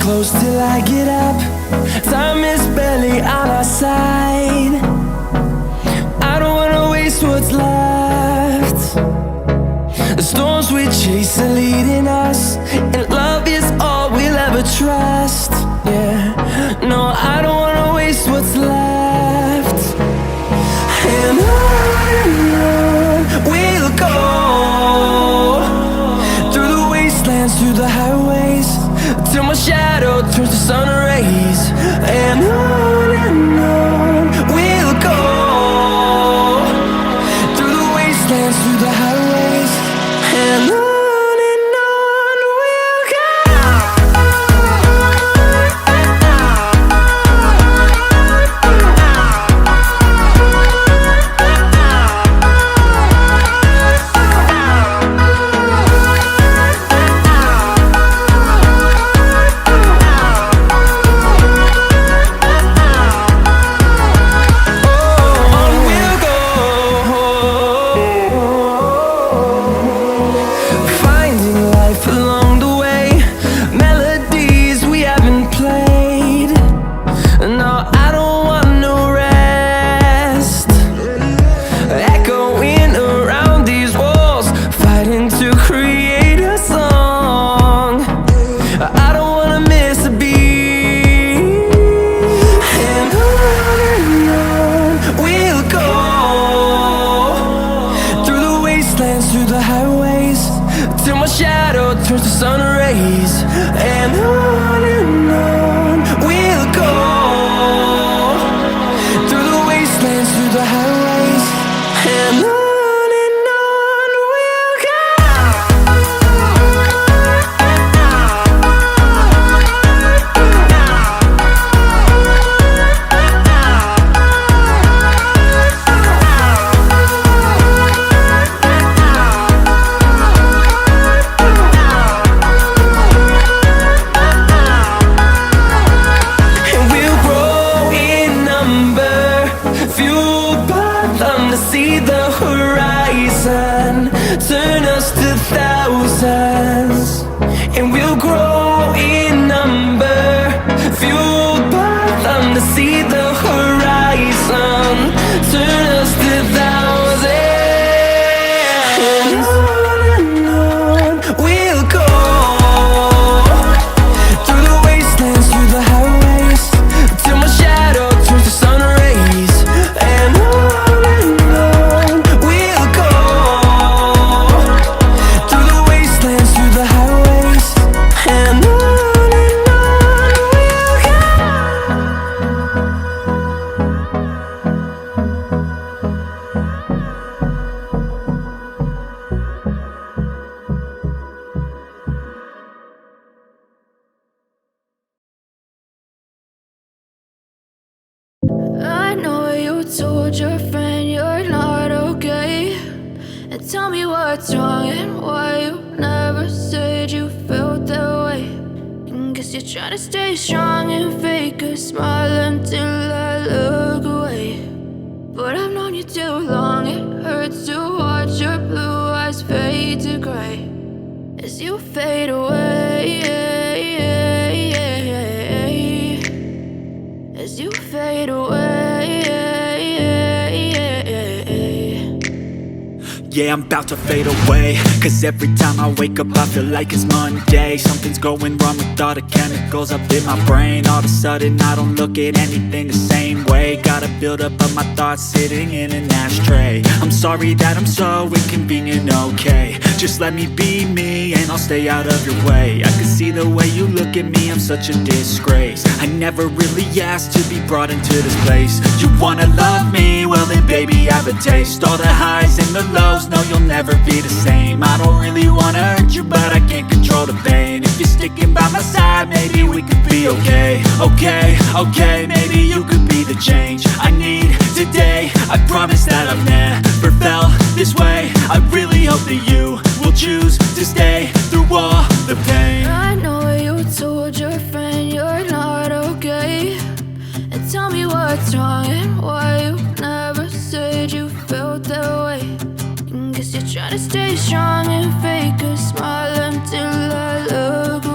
close till I get up. Time is barely on our side. I don't wanna waste what's left. The storms we chase are leading us, and love is all we'll ever trust. Yeah, no, I don't wanna waste what's left. And on we'll go, through the wastelands, through the highways, till my shadow turns to sun rays. And on we'll go, through the wastelands, through the highways, and on. Through the highways, till my shadow turns to sun rays. And on we'll go, through the wastelands, through the highways, and on. See the horizon turn us to thousands, and we'll grow in number, fueled by them. To see the horizon turn us to thousands, and on we'll go, through the wastelands, through the highways, till my shadow turns to sun rays. And I know you told your friend you're not okay, and tell me what's wrong and why you never said you felt that way. And guess you're trying to stay strong and fake a smile until I look away. But I've known you too long, it hurts to watch your blue eyes fade to gray as you fade away, as you fade away. Yeah, I'm about to fade away, cause every time I wake up I feel like it's Monday. Something's going wrong with all the chemicals up in my brain. All of a sudden I don't look at anything the same way. Gotta build up of my thoughts sitting in an ashtray. I'm sorry that I'm so inconvenient, okay. Just let me be me and I'll stay out of your way. I can see the way you look at me, I'm such a disgrace. I never really asked to be brought into this place. You wanna love me? Well then baby I have a taste. All the highs and the lows, no you'll never be the same. I don't really wanna hurt you but I can't control the pain. If you're sticking by my side maybe we could be okay. Okay, maybe you could be the change I need today. I promise that I've never felt this way. I really hope that you will choose to stay through all the pain. I know you told your friend you're not okay, and tell me what's wrong and why you never said you felt that way. And guess you're trying to stay strong and fake a smile until I look